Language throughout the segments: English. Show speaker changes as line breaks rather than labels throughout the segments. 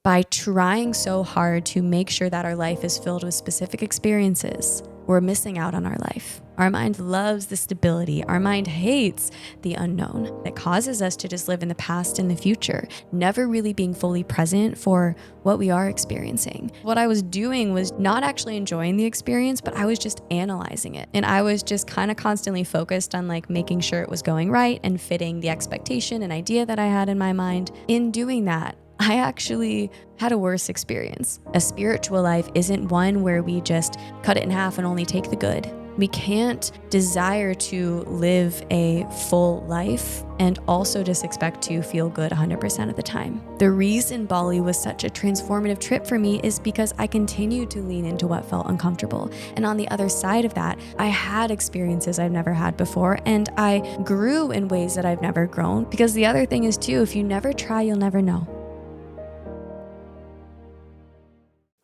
by trying so hard to make sure that our life is filled with specific experiences, we're missing out on our life. Our mind loves the stability. Our mind hates the unknown. It causes us to just live in the past and the future, never really being fully present for what we are experiencing. What I was doing was not actually enjoying the experience, but I was just analyzing it. And I was just kind of constantly focused on like making sure it was going right and fitting the expectation and idea that I had in my mind. In doing that, I actually had a worse experience. A spiritual life isn't one where we just cut it in half and only take the good. We can't desire to live a full life and also just expect to feel good 100% of the time. The reason Bali was such a transformative trip for me is because I continued to lean into what felt uncomfortable. And on the other side of that, I had experiences I've never had before, and I grew in ways that I've never grown. Because the other thing is too, if you never try, you'll never know.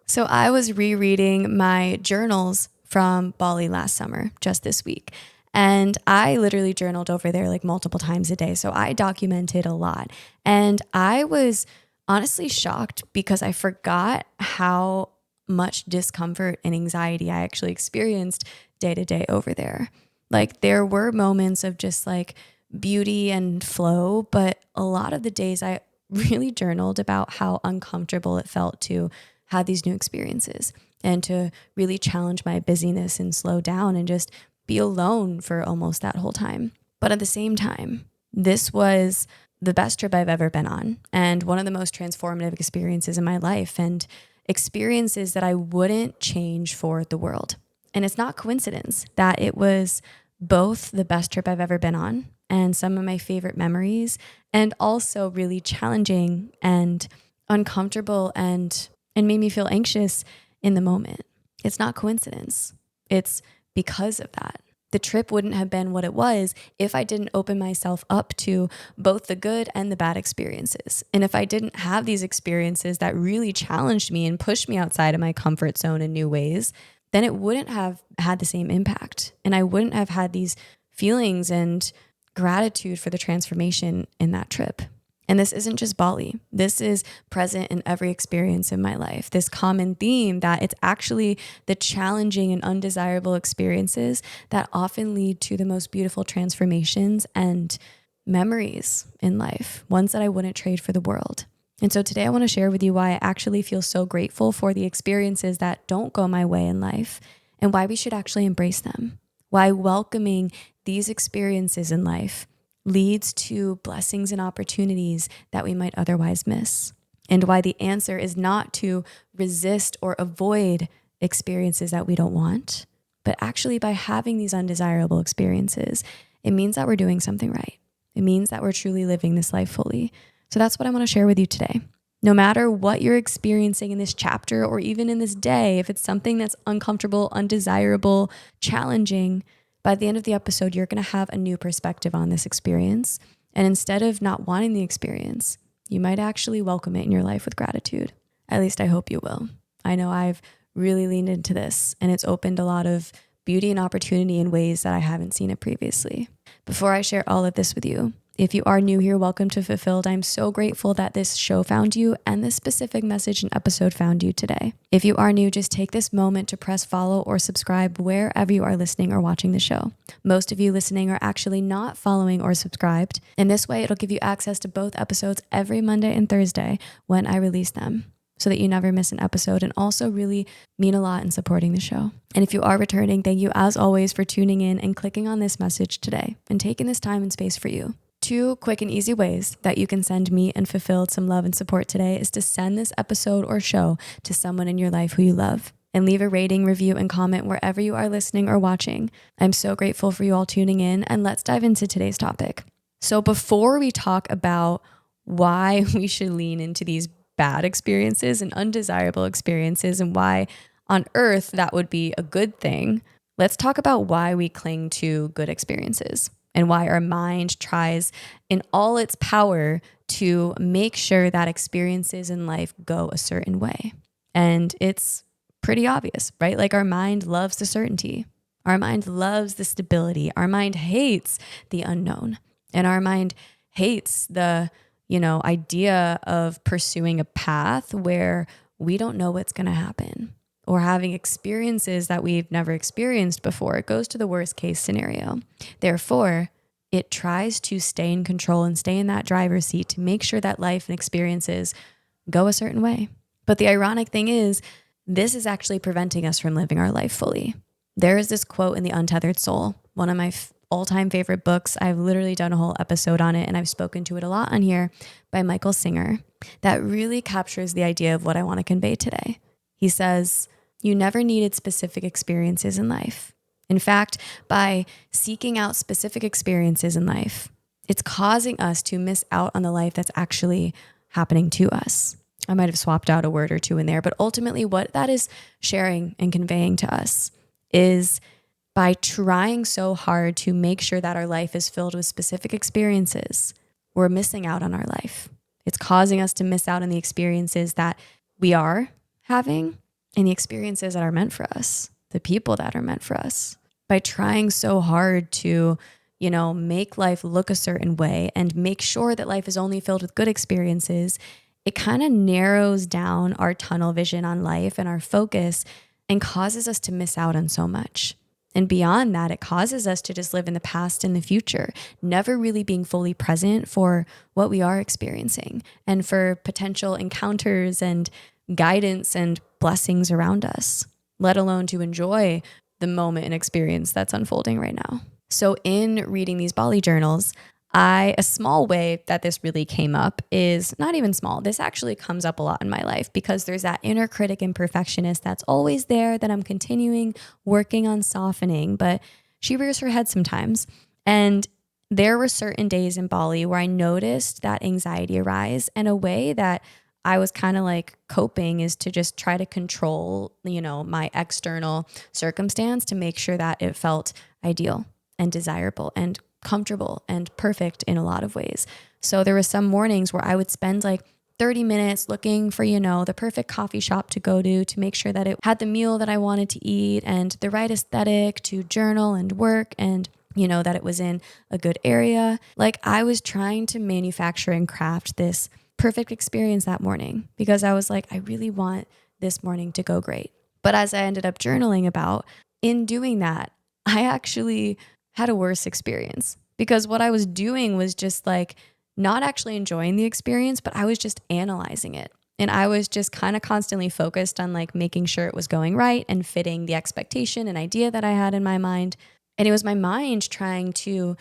So I was rereading my journals from Bali last summer, just this week. And I literally journaled over there like multiple times a day. So I documented a lot. And I was honestly shocked because I forgot how much discomfort and anxiety I actually experienced day to day over there. Like there were moments of just like beauty and flow, but a lot of the days I really journaled about how uncomfortable it felt to have these new experiences and to really challenge my busyness and slow down and just be alone for almost that whole time. But at the same time, this was the best trip I've ever been on and one of the most transformative experiences in my life, and experiences that I wouldn't change for the world. And it's not coincidence that it was both the best trip I've ever been on and some of my favorite memories, and also really challenging and uncomfortable and made me feel anxious in the moment. It's not coincidence. It's because of that. The trip wouldn't have been what it was if I didn't open myself up to both the good and the bad experiences. And if I didn't have these experiences that really challenged me and pushed me outside of my comfort zone in new ways, then it wouldn't have had the same impact. And I wouldn't have had these feelings and gratitude for the transformation in that trip. And this isn't just Bali. This is present in every experience in my life. This common theme that it's actually the challenging and undesirable experiences that often lead to the most beautiful transformations and memories in life, ones that I wouldn't trade for the world. And so today I want to share with you why I actually feel so grateful for the experiences that don't go my way in life and why we should actually embrace them. Why welcoming these experiences in life leads to blessings and opportunities that we might otherwise miss. And why the answer is not to resist or avoid experiences that we don't want, but actually by having these undesirable experiences, it means that we're doing something right. It means that we're truly living this life fully. So that's what I want to share with you today. No matter what you're experiencing in this chapter or even in this day, if it's something that's uncomfortable, undesirable, challenging, by the end of the episode, you're going to have a new perspective on this experience. And instead of not wanting the experience, you might actually welcome it in your life with gratitude. At least I hope you will. I know I've really leaned into this, and it's opened a lot of beauty and opportunity in ways that I haven't seen it previously. Before I share all of this with you, if you are new here, welcome to Fulfilled. I'm so grateful that this show found you and this specific message and episode found you today. If you are new, just take this moment to press follow or subscribe wherever you are listening or watching the show. Most of you listening are actually not following or subscribed. In this way, it'll give you access to both episodes every Monday and Thursday when I release them, so that you never miss an episode, and also really mean a lot in supporting the show. And if you are returning, thank you as always for tuning in and clicking on this message today and taking this time and space for you. 2 quick and easy ways that you can send me and Fulfilled some love and support today is to send this episode or show to someone in your life who you love, and leave a rating, review, and comment wherever you are listening or watching. I'm so grateful for you all tuning in, and let's dive into today's topic. So before we talk about why we should lean into these bad experiences and undesirable experiences and why on earth that would be a good thing, let's talk about why we cling to good experiences and why our mind tries in all its power to make sure that experiences in life go a certain way. And it's pretty obvious, right? Like our mind loves the certainty. Our mind loves the stability. Our mind hates the unknown. And our mind hates the, idea of pursuing a path where we don't know what's going to happen, or having experiences that we've never experienced before. It goes to the worst case scenario. Therefore, it tries to stay in control and stay in that driver's seat to make sure that life and experiences go a certain way. But the ironic thing is, this is actually preventing us from living our life fully. There is this quote in the Untethered Soul, one of my all-time favorite books. I've literally done a whole episode on it, and I've spoken to it a lot on here, by Michael Singer, that really captures the idea of what I want to convey today. He says, "You never needed specific experiences in life. In fact, by seeking out specific experiences in life, it's causing us to miss out on the life that's actually happening to us." I might have swapped out a word or two in there, but ultimately what that is sharing and conveying to us is, by trying so hard to make sure that our life is filled with specific experiences, we're missing out on our life. It's causing us to miss out on the experiences that we are having and the experiences that are meant for us, the people that are meant for us. By trying so hard to, make life look a certain way and make sure that life is only filled with good experiences, it kind of narrows down our tunnel vision on life and our focus, and causes us to miss out on so much. And beyond that, it causes us to just live in the past and the future, never really being fully present for what we are experiencing and for potential encounters and guidance and blessings around us, let alone to enjoy the moment and experience that's unfolding right now. So in reading these Bali journals, a small way that this really came up is not even small. This actually comes up a lot in my life, because there's that inner critic and perfectionist that's always there that I'm continuing working on softening, but she rears her head sometimes. And there were certain days in Bali where I noticed that anxiety arise, and a way that I was kind of like coping is to just try to control, my external circumstance to make sure that it felt ideal and desirable and comfortable and perfect in a lot of ways. So there were some mornings where I would spend like 30 minutes looking for, the perfect coffee shop to go to make sure that it had the meal that I wanted to eat and the right aesthetic to journal and work, and, that it was in a good area. Like, I was trying to manufacture and craft this perfect experience that morning, because I was like, I really want this morning to go great. But as I ended up journaling about, in doing that, I actually had a worse experience, because what I was doing was just like not actually enjoying the experience, but I was just analyzing it. And I was just kind of constantly focused on like making sure it was going right and fitting the expectation and idea that I had in my mind. And it was my mind trying to,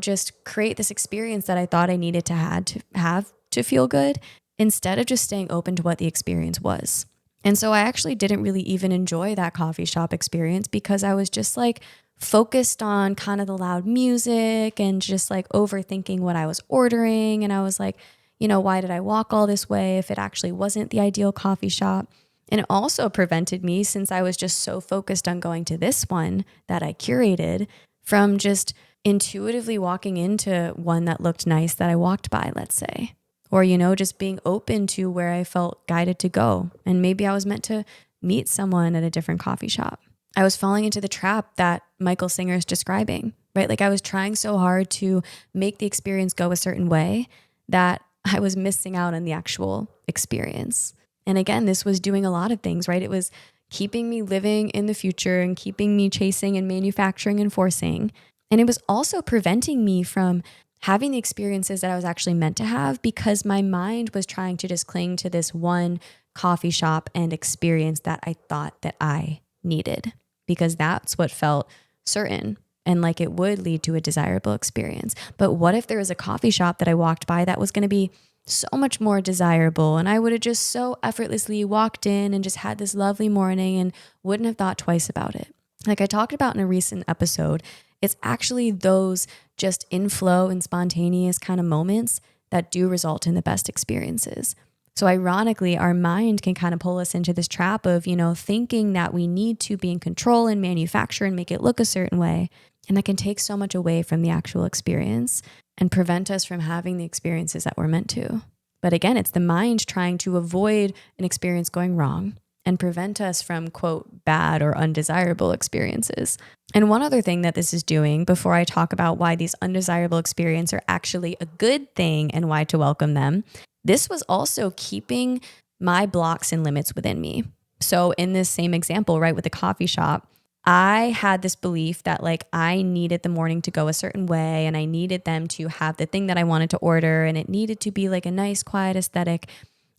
just create this experience that I thought I needed to have to feel good, instead of just staying open to what the experience was. And so I actually didn't really even enjoy that coffee shop experience, because I was just like focused on kind of the loud music and just like overthinking what I was ordering. And I was like, why did I walk all this way if it actually wasn't the ideal coffee shop? And it also prevented me, since I was just so focused on going to this one that I curated, from just intuitively walking into one that looked nice that I walked by, let's say. Or, just being open to where I felt guided to go. And maybe I was meant to meet someone at a different coffee shop. I was falling into the trap that Michael Singer is describing, right? Like, I was trying so hard to make the experience go a certain way that I was missing out on the actual experience. And again, this was doing a lot of things, right? It was keeping me living in the future and keeping me chasing and manufacturing and forcing. And it was also preventing me from having the experiences that I was actually meant to have, because my mind was trying to just cling to this one coffee shop and experience that I thought that I needed, because that's what felt certain and like it would lead to a desirable experience. But what if there was a coffee shop that I walked by that was going to be so much more desirable, and I would have just so effortlessly walked in and just had this lovely morning and wouldn't have thought twice about it? Like I talked about in a recent episode, it's actually those just inflow and spontaneous kind of moments that do result in the best experiences. So ironically, our mind can kind of pull us into this trap of, thinking that we need to be in control and manufacture and make it look a certain way. And that can take so much away from the actual experience and prevent us from having the experiences that we're meant to. But again, it's the mind trying to avoid an experience going wrong and prevent us from, quote, bad or undesirable experiences. And one other thing that this is doing, before I talk about why these undesirable experiences are actually a good thing and why to welcome them, this was also keeping my blocks and limits within me. So in this same example, right, with the coffee shop, I had this belief that like I needed the morning to go a certain way and I needed them to have the thing that I wanted to order and it needed to be like a nice, quiet aesthetic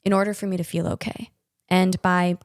in order for me to feel okay. And by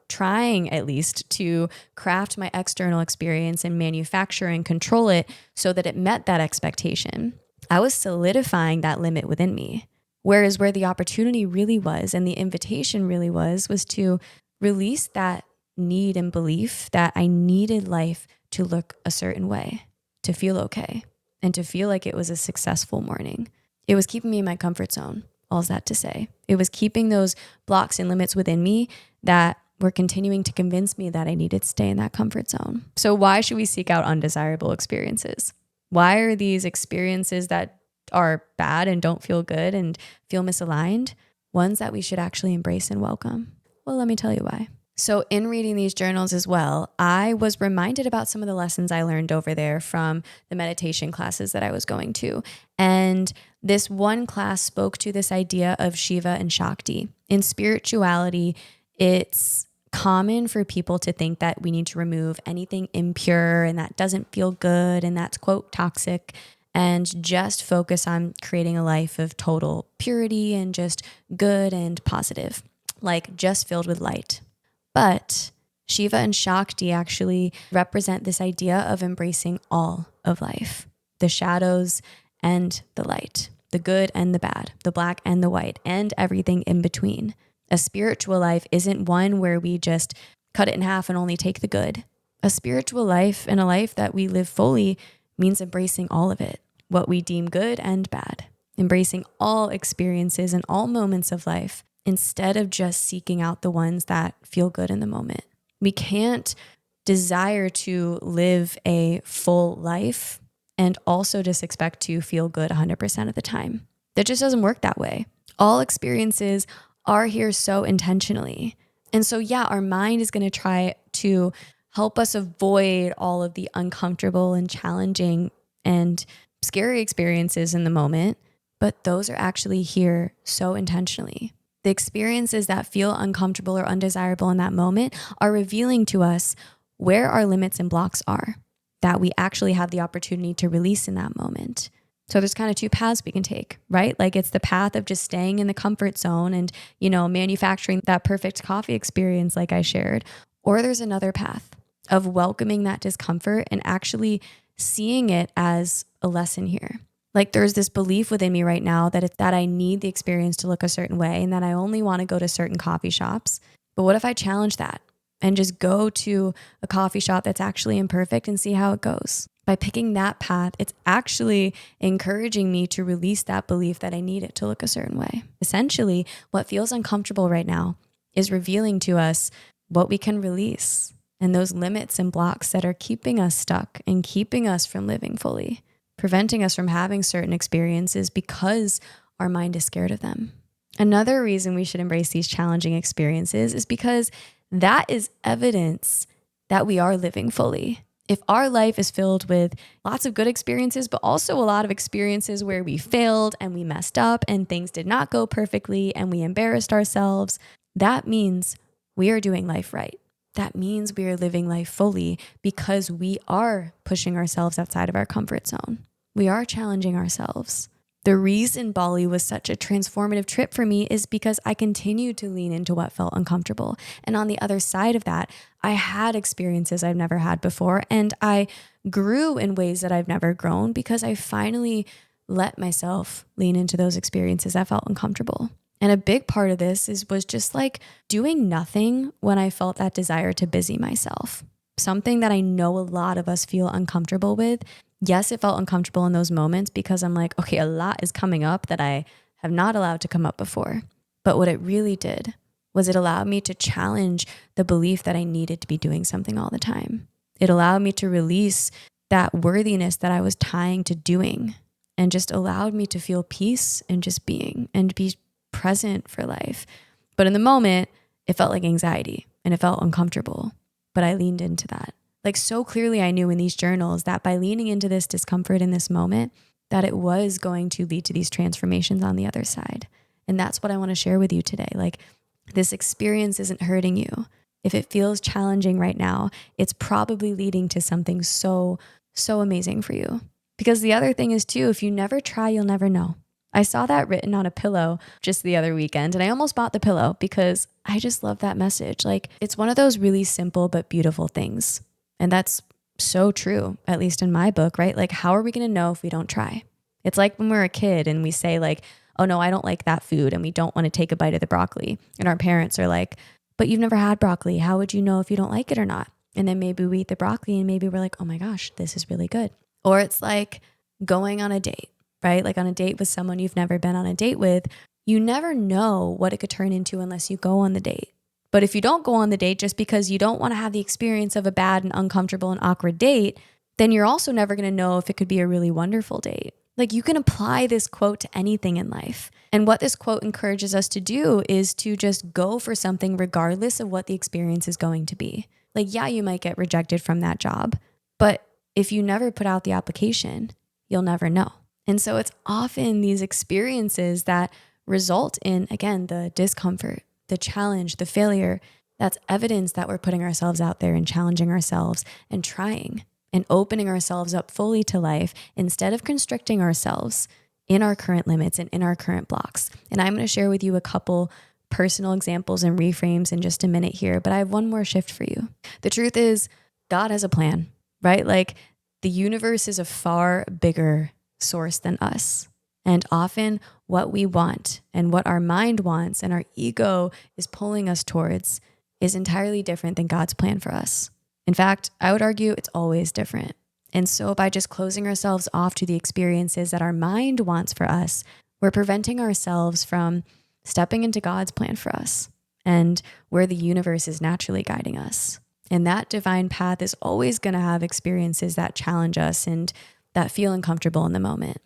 trying at least to craft my external experience and manufacture and control it so that it met that expectation, I was solidifying that limit within me. Whereas where the opportunity really was and the invitation really was to release that need and belief that I needed life to look a certain way, to feel okay, and to feel like it was a successful morning. It was keeping me in my comfort zone. All's that to say. It was keeping those blocks and limits within me that were continuing to convince me that I needed to stay in that comfort zone. So why should we seek out undesirable experiences? Why are these experiences that are bad and don't feel good and feel misaligned ones that we should actually embrace and welcome? Well, let me tell you why. So in reading these journals as well, I was reminded about some of the lessons I learned over there from the meditation classes that I was going to. And this one class spoke to this idea of Shiva and Shakti. In spirituality, it's common for people to think that we need to remove anything impure and that doesn't feel good and that's, quote, toxic, and just focus on creating a life of total purity and just good and positive, like just filled with light. But Shiva and Shakti actually represent this idea of embracing all of life, the shadows and the light, the good and the bad, the black and the white, and everything in between. A spiritual life isn't one where we just cut it in half and only take the good. A spiritual life and a life that we live fully means embracing all of it, what we deem good and bad, embracing all experiences and all moments of life, instead of just seeking out the ones that feel good in the moment. We can't desire to live a full life and also just expect to feel good 100% of the time. That just doesn't work that way. All experiences are here so intentionally. And so, yeah, our mind is going to try to help us avoid all of the uncomfortable and challenging and scary experiences in the moment, but those are actually here so intentionally. The experiences that feel uncomfortable or undesirable in that moment are revealing to us where our limits and blocks are, that we actually have the opportunity to release in that moment. So there's kind of two paths we can take, right? Like it's the path of just staying in the comfort zone and, manufacturing that perfect coffee experience like I shared. Or there's another path of welcoming that discomfort and actually seeing it as a lesson here. Like there's this belief within me right now that I need the experience to look a certain way and that I only want to go to certain coffee shops. But what if I challenge that and just go to a coffee shop that's actually imperfect and see how it goes? By picking that path, it's actually encouraging me to release that belief that I need it to look a certain way. Essentially, what feels uncomfortable right now is revealing to us what we can release and those limits and blocks that are keeping us stuck and keeping us from living fully, preventing us from having certain experiences because our mind is scared of them. Another reason we should embrace these challenging experiences is because that is evidence that we are living fully. If our life is filled with lots of good experiences, but also a lot of experiences where we failed and we messed up and things did not go perfectly and we embarrassed ourselves, that means we are doing life right. That means we are living life fully because we are pushing ourselves outside of our comfort zone. We are challenging ourselves. The reason Bali was such a transformative trip for me is because I continued to lean into what felt uncomfortable. And on the other side of that, I had experiences I've never had before, and I grew in ways that I've never grown because I finally let myself lean into those experiences that felt uncomfortable. And a big part of this was just like doing nothing when I felt that desire to busy myself. Something that I know a lot of us feel uncomfortable with. Yes, it felt uncomfortable in those moments because I'm like, okay, a lot is coming up that I have not allowed to come up before. But what it really did was it allowed me to challenge the belief that I needed to be doing something all the time. It allowed me to release that worthiness that I was tying to doing and just allowed me to feel peace and just being and be present for life. But in the moment, it felt like anxiety. and it felt uncomfortable, but I leaned into that. Like so clearly I knew in these journals that by leaning into this discomfort in this moment, that it was going to lead to these transformations on the other side. And that's what I want to share with you today. Like this experience isn't hurting you. If it feels challenging right now, it's probably leading to something so amazing for you. Because the other thing is too, if you never try, you'll never know. I saw that written on a pillow just the other weekend and I almost bought the pillow because I just love that message. Like it's one of those really simple but beautiful things. And that's so true, at least in my book, right? Like how are we going to know if we don't try? It's like when we're a kid and we say like, oh no, I don't like that food and we don't want to take a bite of the broccoli. And our parents are like, but you've never had broccoli. How would you know if you don't like it or not? And then maybe we eat the broccoli and maybe we're like, oh my gosh, this is really good. Or it's like going on a date, right? Like on a date with someone you've never been on a date with, you never know what it could turn into unless you go on the date. But if you don't go on the date just because you don't want to have the experience of a bad and uncomfortable and awkward date, then you're also never going to know if it could be a really wonderful date. Like you can apply this quote to anything in life. And what this quote encourages us to do is to just go for something regardless of what the experience is going to be. Like, yeah, you might get rejected from that job, but if you never put out the application, you'll never know. And so it's often these experiences that result in, again, the discomfort, the challenge, the failure. That's evidence that we're putting ourselves out there and challenging ourselves and trying and opening ourselves up fully to life instead of constricting ourselves in our current limits and in our current blocks. And I'm going to share with you a couple personal examples and reframes in just a minute here, but I have one more shift for you. The truth is, God has a plan, right? Like the universe is a far bigger source than us. And often what we want and what our mind wants and our ego is pulling us towards is entirely different than God's plan for us. In fact, I would argue it's always different. And so by just closing ourselves off to the experiences that our mind wants for us, we're preventing ourselves from stepping into God's plan for us and where the universe is naturally guiding us. And that divine path is always going to have experiences that challenge us and that feel uncomfortable in the moment.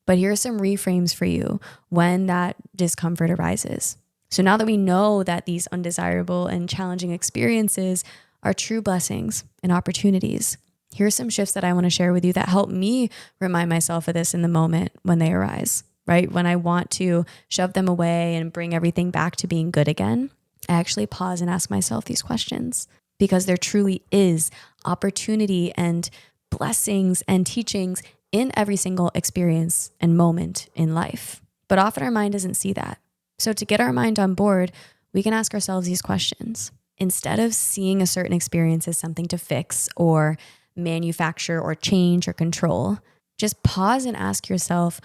But here are some reframes for you when that discomfort arises. So now that we know that these undesirable and challenging experiences are true blessings and opportunities, here are some shifts that I want to share with you that help me remind myself of this in the moment when they arise, right? When I want to shove them away and bring everything back to being good again, I actually pause and ask myself these questions because there truly is opportunity and blessings and teachings in every single experience and moment in life. But often our mind doesn't see that. So to get our mind on board, we can ask ourselves these questions. Instead of seeing a certain experience as something to fix or manufacture or change or control, just pause and ask yourself,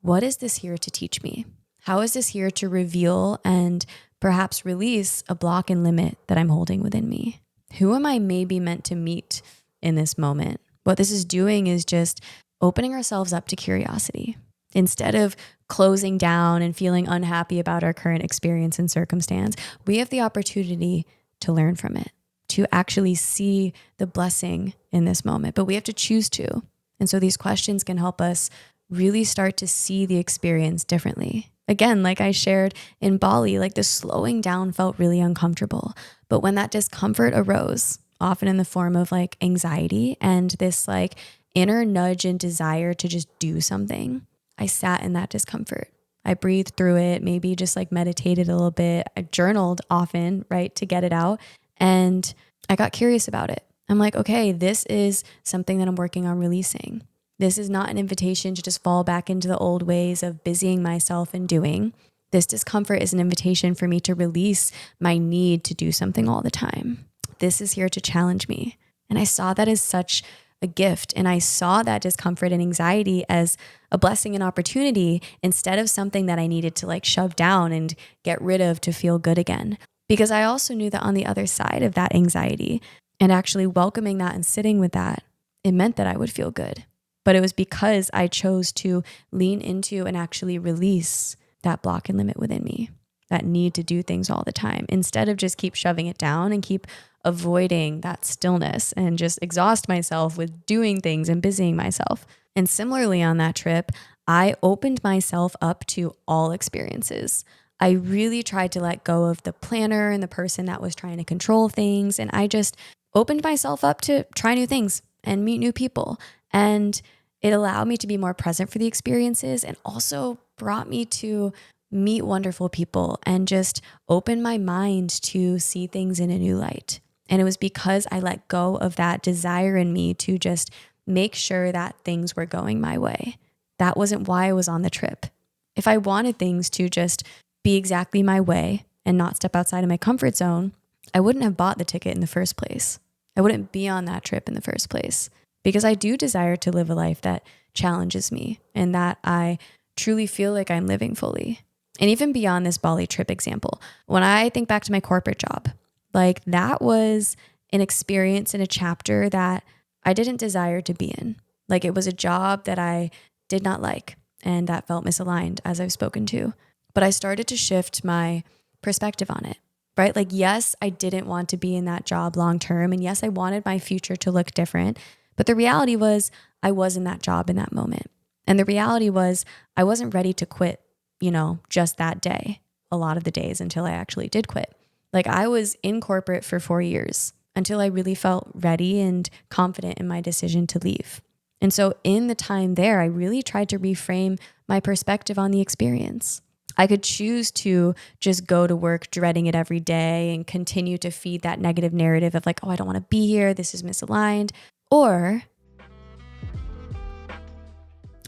what is this here to teach me? How is this here to reveal and perhaps release a block and limit that I'm holding within me? Who am I maybe meant to meet in this moment? What this is doing is just opening ourselves up to curiosity. Instead of closing down and feeling unhappy about our current experience and circumstance, we have the opportunity to learn from it, to actually see the blessing in this moment, but we have to choose to. And so these questions can help us really start to see the experience differently. Again, like I shared in Bali, like the slowing down felt really uncomfortable. But when that discomfort arose, often in the form of like anxiety and this like inner nudge and desire to just do something, I sat in that discomfort. I breathed through it, maybe just like meditated a little bit. I journaled often, right, to get it out. And I got curious about it. I'm like, okay, this is something that I'm working on releasing. This is not an invitation to just fall back into the old ways of busying myself and doing. This discomfort is an invitation for me to release my need to do something all the time. This is here to challenge me. And I saw that as such a gift. And I saw that discomfort and anxiety as a blessing and opportunity instead of something that I needed to like shove down and get rid of to feel good again. Because I also knew that on the other side of that anxiety and actually welcoming that and sitting with that, it meant that I would feel good. But it was because I chose to lean into and actually release that block and limit within me, that need to do things all the time, instead of just keep shoving it down and keep avoiding that stillness and just exhaust myself with doing things and busying myself. And similarly on that trip, I opened myself up to all experiences. I really tried to let go of the planner and the person that was trying to control things. And I just opened myself up to try new things and meet new people. And it allowed me to be more present for the experiences and also brought me to meet wonderful people and just open my mind to see things in a new light. And it was because I let go of that desire in me to just make sure that things were going my way. That wasn't why I was on the trip. If I wanted things to just be exactly my way and not step outside of my comfort zone, I wouldn't have bought the ticket in the first place. I wouldn't be on that trip in the first place, because I do desire to live a life that challenges me and that I truly feel like I'm living fully. And even beyond this Bali trip example, when I think back to my corporate job, like that was an experience in a chapter that I didn't desire to be in. Like it was a job that I did not like and that felt misaligned, as I've spoken to. But I started to shift my perspective on it, right? Like, yes, I didn't want to be in that job long term. And yes, I wanted my future to look different. But the reality was I was in that job in that moment. And the reality was I wasn't ready to quit, just that day, a lot of the days until I actually did quit. Like I was in corporate for 4 years until I really felt ready and confident in my decision to leave. And so in the time there, I really tried to reframe my perspective on the experience. I could choose to just go to work dreading it every day and continue to feed that negative narrative of like, oh, I don't want to be here. This is misaligned.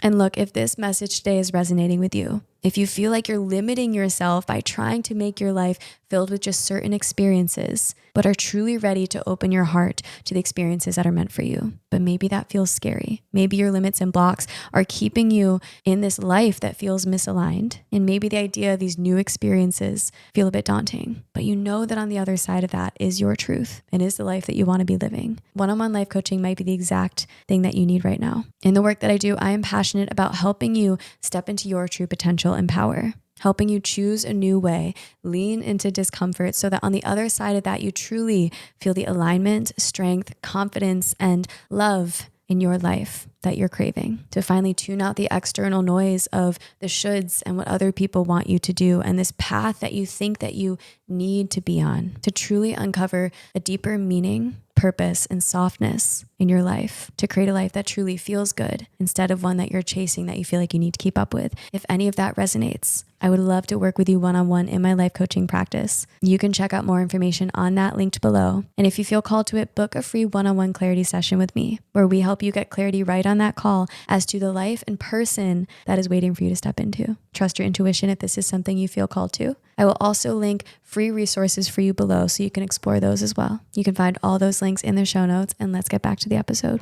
And look, if this message today is resonating with you, if you feel like you're limiting yourself by trying to make your life filled with just certain experiences, but are truly ready to open your heart to the experiences that are meant for you, but maybe that feels scary. Maybe your limits and blocks are keeping you in this life that feels misaligned. And maybe the idea of these new experiences feel a bit daunting, but you know that on the other side of that is your truth and is the life that you want to be living. One-on-one life coaching might be the exact thing that you need right now. In the work that I do, I am passionate about helping you step into your true potential and power, helping you choose a new way, lean into discomfort so that on the other side of that, you truly feel the alignment, strength, confidence, and love in your life that you're craving, to finally tune out the external noise of the shoulds and what other people want you to do and this path that you think that you need to be on, to truly uncover a deeper meaning, purpose, and softness in your life, to create a life that truly feels good instead of one that you're chasing that you feel like you need to keep up with. If any of that resonates, I would love to work with you one-on-one in my life coaching practice. You can check out more information on that linked below. And if you feel called to it, book a free one-on-one clarity session with me, where we help you get clarity right on that call as to the life and person that is waiting for you to step into. Trust your intuition if this is something you feel called to. I will also link free resources for you below so you can explore those as well. You can find all those links in the show notes, and let's get back to the episode.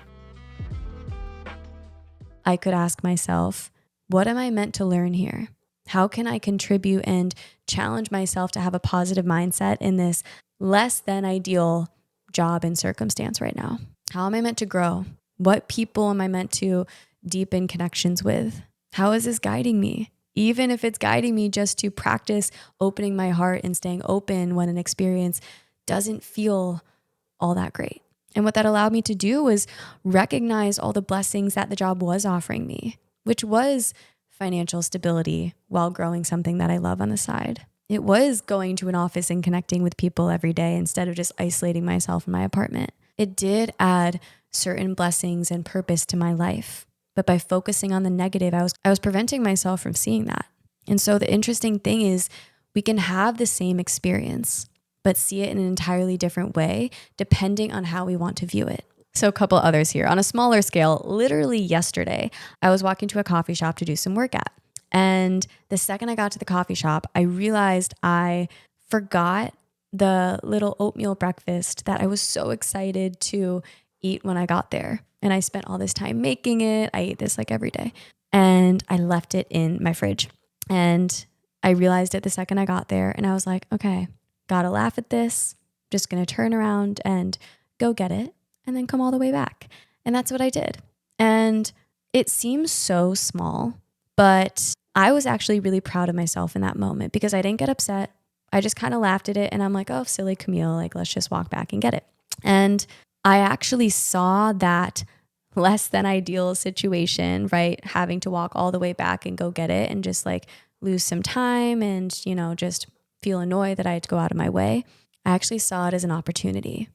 I could ask myself, what am I meant to learn here? How can I contribute and challenge myself to have a positive mindset in this less than ideal job and circumstance right now? How am I meant to grow? What people am I meant to deepen connections with? How is this guiding me? Even if it's guiding me just to practice opening my heart and staying open when an experience doesn't feel all that great. And what that allowed me to do was recognize all the blessings that the job was offering me, which was financial stability while growing something that I love on the side. It was going to an office and connecting with people every day instead of just isolating myself in my apartment. It did add certain blessings and purpose to my life. But by focusing on the negative, I was preventing myself from seeing that. And so the interesting thing is we can have the same experience, but see it in an entirely different way, depending on how we want to view it. So a couple others here. On a smaller scale, literally yesterday, I was walking to a coffee shop to do some work at. And the second I got to the coffee shop, I realized I forgot the little oatmeal breakfast that I was so excited to eat when I got there. And I spent all this time making it. I ate this like every day. And I left it in my fridge. And I realized it the second I got there. And I was like, okay, gotta laugh at this. Just gonna turn around and go get it and then come all the way back. And that's what I did. And it seems so small, but I was actually really proud of myself in that moment because I didn't get upset. I just kind of laughed at it and I'm like, oh, silly Camille, like let's just walk back and get it. And I actually saw that less than ideal situation, right? Having to walk all the way back and go get it and just like lose some time and, just feel annoyed that I had to go out of my way. I actually saw it as an opportunity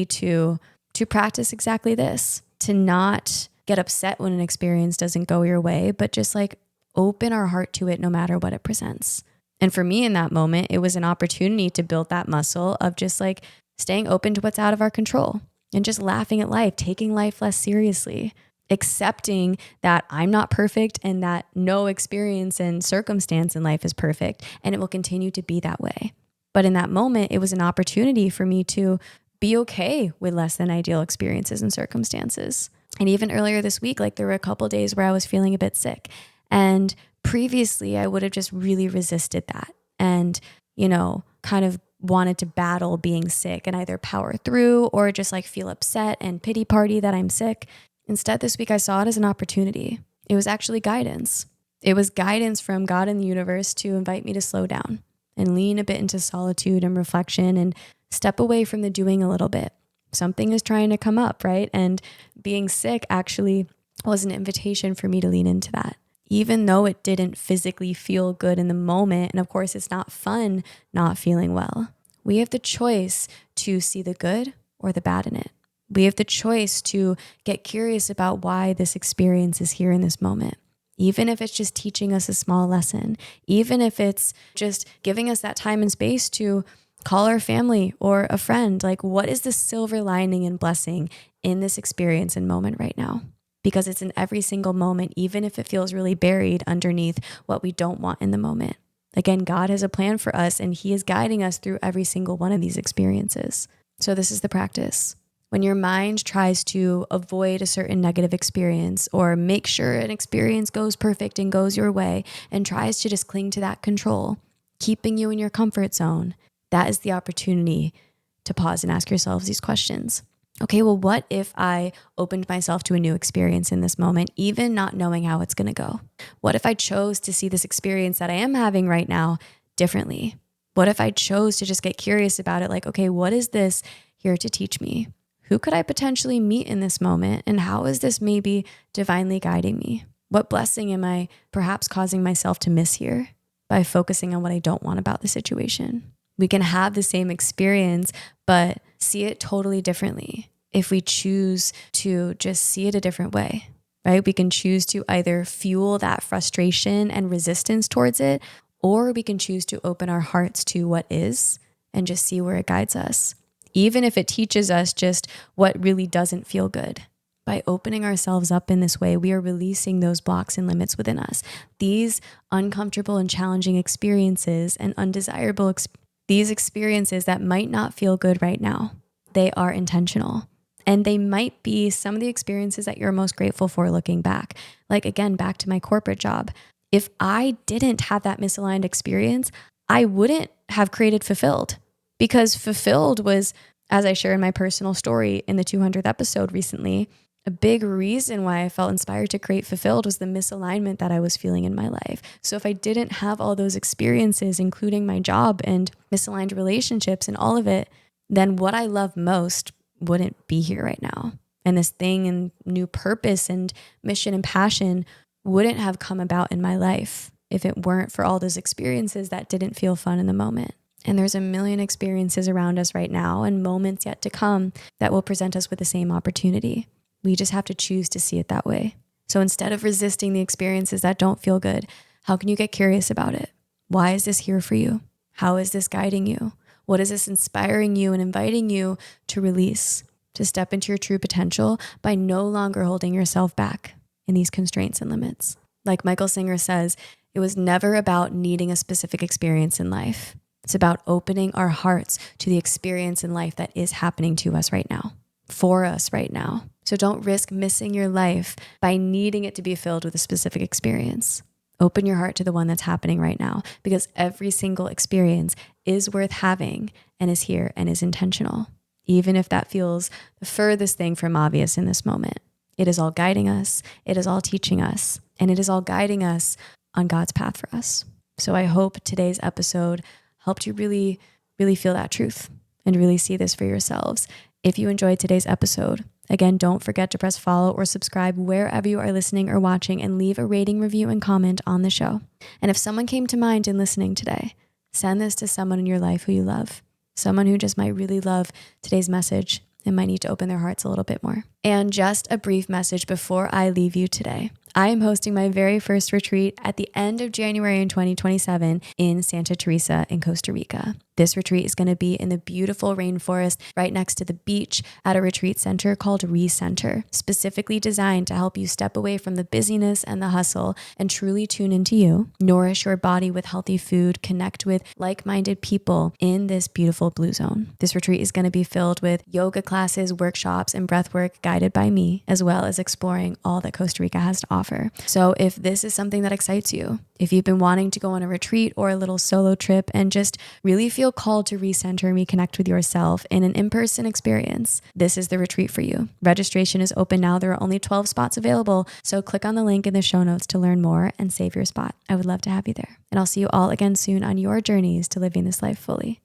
to practice exactly this, to not get upset when an experience doesn't go your way, but just like open our heart to it no matter what it presents. And for me in that moment, it was an opportunity to build that muscle of just like staying open to what's out of our control and just laughing at life, taking life less seriously, accepting that I'm not perfect and that no experience and circumstance in life is perfect, and it will continue to be that way. But in that moment, it was an opportunity for me to be okay with less than ideal experiences and circumstances. And even earlier this week, like there were a couple of days where I was feeling a bit sick. And previously I would have just really resisted that and, kind of wanted to battle being sick and either power through or just like feel upset and pity party that I'm sick. Instead, this week I saw it as an opportunity. It was actually guidance. It was guidance from God and the universe to invite me to slow down and lean a bit into solitude and reflection and step away from the doing a little bit. Something is trying to come up, right? And being sick actually was an invitation for me to lean into that. Even though it didn't physically feel good in the moment, and of course it's not fun not feeling well, we have the choice to see the good or the bad in it. We have the choice to get curious about why this experience is here in this moment. Even if it's just teaching us a small lesson, even if it's just giving us that time and space to call our family or a friend, like what is the silver lining and blessing in this experience and moment right now? Because it's in every single moment, even if it feels really buried underneath what we don't want in the moment. Again, God has a plan for us and He is guiding us through every single one of these experiences. So this is the practice. When your mind tries to avoid a certain negative experience or make sure an experience goes perfect and goes your way and tries to just cling to that control, keeping you in your comfort zone, that is the opportunity to pause and ask yourselves these questions. Okay, well, what if I opened myself to a new experience in this moment, even not knowing how it's going to go? What if I chose to see this experience that I am having right now differently? What if I chose to just get curious about it? Like, okay, what is this here to teach me? Who could I potentially meet in this moment? And how is this maybe divinely guiding me? What blessing am I perhaps causing myself to miss here by focusing on what I don't want about the situation? We can have the same experience, but see it totally differently if we choose to just see it a different way, right? We can choose to either fuel that frustration and resistance towards it, or we can choose to open our hearts to what is and just see where it guides us. Even if it teaches us just what really doesn't feel good. By opening ourselves up in this way, we are releasing those blocks and limits within us. These uncomfortable and challenging experiences and undesirable these experiences that might not feel good right now, they are intentional. And they might be some of the experiences that you're most grateful for looking back. Like again, back to my corporate job. If I didn't have that misaligned experience, I wouldn't have created Fulfilled. Because Fulfilled was, as I share in my personal story in the 200th episode recently, a big reason why I felt inspired to create Fulfilled was the misalignment that I was feeling in my life. So if I didn't have all those experiences, including my job and misaligned relationships and all of it, then what I love most wouldn't be here right now. And this thing and new purpose and mission and passion wouldn't have come about in my life if it weren't for all those experiences that didn't feel fun in the moment. And there's a million experiences around us right now and moments yet to come that will present us with the same opportunity. We just have to choose to see it that way. So instead of resisting the experiences that don't feel good, how can you get curious about it? Why is this here for you? How is this guiding you? What is this inspiring you and inviting you to release, to step into your true potential by no longer holding yourself back in these constraints and limits? Like Michael Singer says, it was never about needing a specific experience in life. It's about opening our hearts to the experience in life that is happening to us right now, for us right now. So don't risk missing your life by needing it to be filled with a specific experience. Open your heart to the one that's happening right now, because every single experience is worth having and is here and is intentional. Even if that feels the furthest thing from obvious in this moment, it is all guiding us. It is all teaching us, and it is all guiding us on God's path for us. So I hope today's episode helped you really, really feel that truth and really see this for yourselves. If you enjoyed today's episode, Again, don't forget to press follow or subscribe wherever you are listening or watching, and leave a rating, review, and comment on the show. And if someone came to mind in listening today, send this to someone in your life who you love, someone who just might really love today's message and might need to open their hearts a little bit more. And just a brief message before I leave you today. I am hosting my very first retreat at the end of January in 2027 in Santa Teresa in Costa Rica. This retreat is going to be in the beautiful rainforest right next to the beach at a retreat center called Recenter, specifically designed to help you step away from the busyness and the hustle and truly tune into you, nourish your body with healthy food, connect with like-minded people in this beautiful blue zone. This retreat is going to be filled with yoga classes, workshops, and breathwork guided by me, as well as exploring all that Costa Rica has to offer. So if this is something that excites you, if you've been wanting to go on a retreat or a little solo trip and just really feel called to recenter and reconnect with yourself in an in-person experience, this is the retreat for you. Registration is open now. There are only 12 spots available, so click on the link in the show notes to learn more and save your spot. I would love to have you there. And I'll see you all again soon on your journeys to living this life fully.